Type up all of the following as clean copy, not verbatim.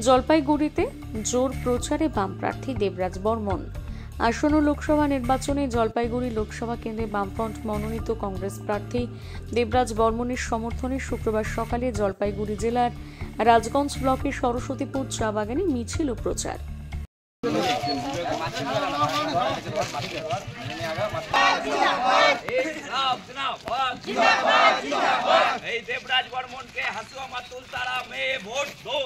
জলপাইগুড়িতে জোর প্রচারে বাম প্রার্থী দেবরাজ বর্মন। আসন্ন লোকসভা নির্বাচনে জলপাইগুড়ি লোকসভা কেন্দ্রে বামফ্রন্ট মনোনীত কংগ্রেস প্রার্থী দেবরাজ বর্মনের সমর্থনে শুক্রবার সকালে জলপাইগুড়ি জেলার রাজগঞ্জ ব্লকের সরস্বতীপুর চা বাগানে মিছিল ও প্রচার। देवराज बर्मन के हसुआ मातुल तारा में ভোট দো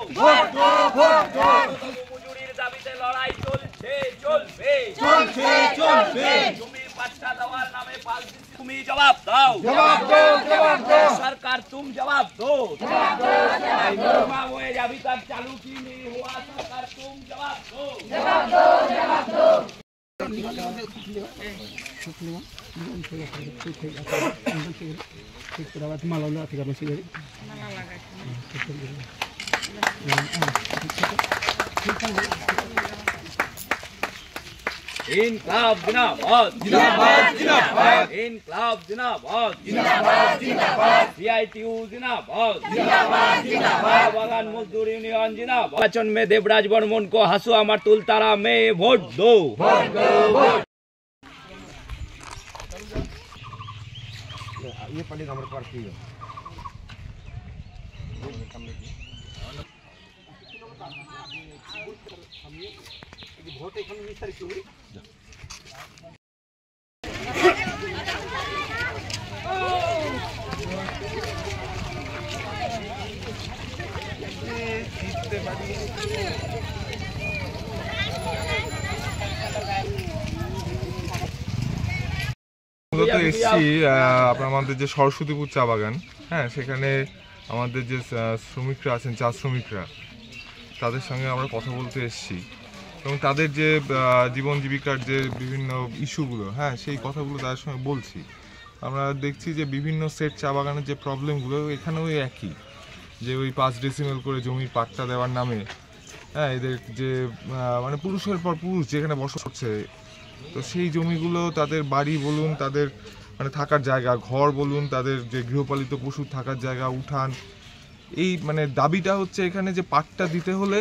মজুরির দাবিতে লড়াই চলছে জমির পাট্টা দেওয়ার নামে পালছি তুমি জবাব দাও सरकार तुम जवाब दो अभी तक चालू की नहीं हुआ सरकार तुम जवाब दो इनकलाब जिंदाबाद इनकलाब जिंदाबाद सीआईटीयू जिंदाबाद बागान मजदूर यूनियन जिंदाबाद। निर्वाचन में देवराज बर्मन को हसुआ मातुल तारा में वोट दो। ये पहले नंबर पर थी ভোট এখানে 20 তারিখ শুরু মূলত এসছি আমাদের যে সরস্বতীপুর চা বাগান, হ্যাঁ, সেখানে আমাদের যে শ্রমিকরা আছেন, চা শ্রমিকরা, তাদের সঙ্গে আমরা কথা বলতে এসছি এবং তাদের যে জীবন জীবিকার যে বিভিন্ন ইস্যুগুলো, হ্যাঁ, সেই কথাগুলো তাদের সঙ্গে বলছি। আমরা দেখছি যে বিভিন্ন সেট চা বাগানের যে প্রবলেমগুলো এখানেও একই, যে ওই 5 ডেসিমেল করে জমির পাট্টা দেওয়ার নামে, হ্যাঁ, এদের যে মানে পুরুষের পর পুরুষ যেখানে বসবাস করছে, তো সেই জমিগুলো তাদের বাড়ি বলুন, তাদের মানে থাকার জায়গা, ঘর বলুন, তাদের যে গৃহপালিত পশু থাকার জায়গা, উঠান, এই মানে দাবিটা হচ্ছে এখানে যে পাট্টা দিতে হলে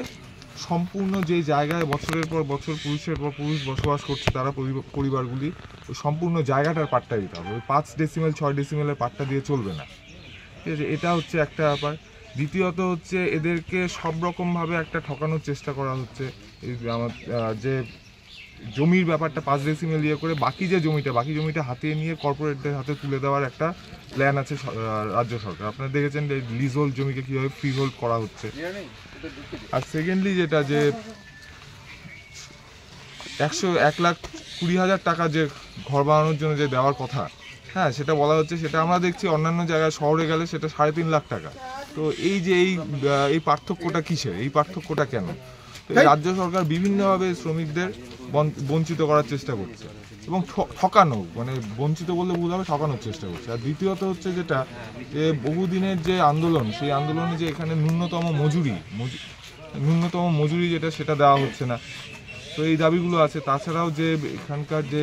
সম্পূর্ণ যে জায়গায় বছরের পর বছর পুরুষের পর পুরুষ বসবাস করছে তারা পরিবারগুলি, ওই সম্পূর্ণ জায়গাটার পাট্টা দিতে হবে। ওই 5 ডেসিমেল 6 ডেসিমেলের পাট্টা দিয়ে চলবে না, ঠিক আছে? এটা হচ্ছে একটা ব্যাপার। দ্বিতীয়ত হচ্ছে এদেরকে সব রকমভাবে একটা ঠকানোর চেষ্টা করা হচ্ছে। এই আমার যে জমির ব্যাপারটা 5 ডেসিমেল ইয়ে করে বাকি জমিটা হাতিয়ে নিয়ে কর্পোরেটদের হাতে তুলে দেওয়ার একটা প্ল্যান আছে রাজ্য সরকার। আপনারা দেখেছেন যে লিজ হোল্ড জমিকে কীভাবে ফ্রি হোল্ড করা হচ্ছে। আর সেকেন্ডলি যেটা, যে 1,20,000 টাকা যে ঘর বানানোর জন্য যে দেওয়ার কথা, হ্যাঁ, সেটা বলা হচ্ছে, সেটা আমরা দেখছি অন্যান্য জায়গায় শহরে গেলে সেটা 3.5 লাখ টাকা। তো এই যে এই পার্থক্যটা কিসের, এই পার্থক্যটা কেন? রাজ্য সরকার বিভিন্নভাবে শ্রমিকদের বঞ্চিত করার চেষ্টা করছে এবং ঠকানো, মানে বঞ্চিত বললে ভুল হবে, ঠকানোর চেষ্টা করছে। আর দ্বিতীয়ত হচ্ছে যেটা, যে বহুদিনের যে আন্দোলন, সেই আন্দোলনে যে এখানে ন্যূনতম মজুরি যেটা, সেটা দেওয়া হচ্ছে না। তো এই দাবিগুলো আছে। তাছাড়াও যে এখানকার যে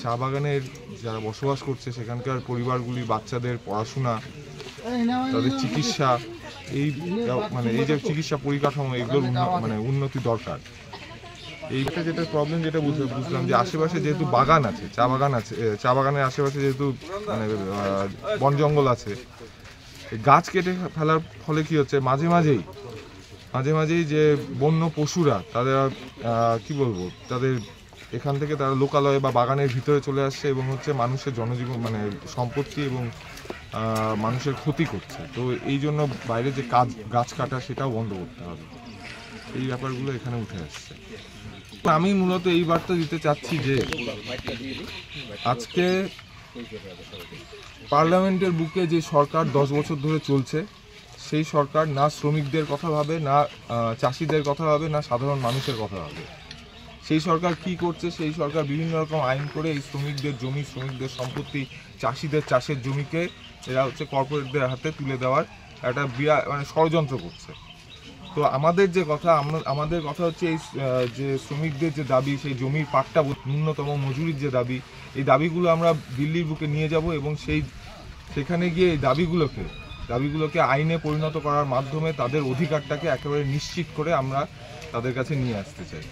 চা বাগানের যারা বসবাস করছে সেখানকার পরিবারগুলি, বাচ্চাদের পড়াশোনা, তাদের চিকিৎসা, এই মানে এই যে চিকিৎসা পরিকাঠামো, এগুলোর মানে উন্নতি দরকার। এইটা যেটা প্রবলেম, যেটা বুঝলাম যে আশেপাশে যেহেতু বাগান আছে, চা বাগানের আশেপাশে যেহেতু মানে বন জঙ্গল আছে, গাছ কেটে ফেলার ফলে কি হচ্ছে, মাঝে মাঝেই যে বন্য পশুরা, তাদের কি বলবো, তাদের এখান থেকে তারা লোকালয়ে বা বাগানের ভিতরে চলে আসছে এবং হচ্ছে মানুষের জনজীবন মানে সম্পত্তি এবং মানুষের ক্ষতি করছে। তো এই জন্য বাইরে যে গাছ কাটা, সেটাও বন্ধ করতে হবে। এই ব্যাপারগুলো এখানে উঠে আসছে। আমি মূলত এই বার্তা দিতে চাচ্ছি যে আজকে পার্লামেন্টের বুকে যে সরকার 10 বছর ধরে চলছে, সেই সরকার না শ্রমিকদের কথা ভাবে, না চাষিদের কথা ভাবে, না সাধারণ মানুষের কথা ভাবে। সেই সরকার কি করছে, সেই সরকার বিভিন্ন রকম আইন করে এই শ্রমিকদের জমি, শ্রমিকদের সম্পত্তি, চাষিদের চাষের জমিকে এরা হচ্ছে কর্পোরেটদের হাতে তুলে দেওয়ার একটা মানে ষড়যন্ত্র করছে। তো আমাদের কথা হচ্ছে এই যে শ্রমিকদের যে দাবি, সেই জমির পাট্টা, ন্যূনতম মজুরির যে দাবি, এই দাবিগুলো আমরা দিল্লির বুকে নিয়ে যাব এবং সেখানে গিয়ে এই দাবিগুলোকে দাবিগুলোকে আইনে পরিণত করার মাধ্যমে তাদের অধিকারটাকে একেবারে নিশ্চিত করে আমরা তাদের কাছে নিয়ে আসতে চাই।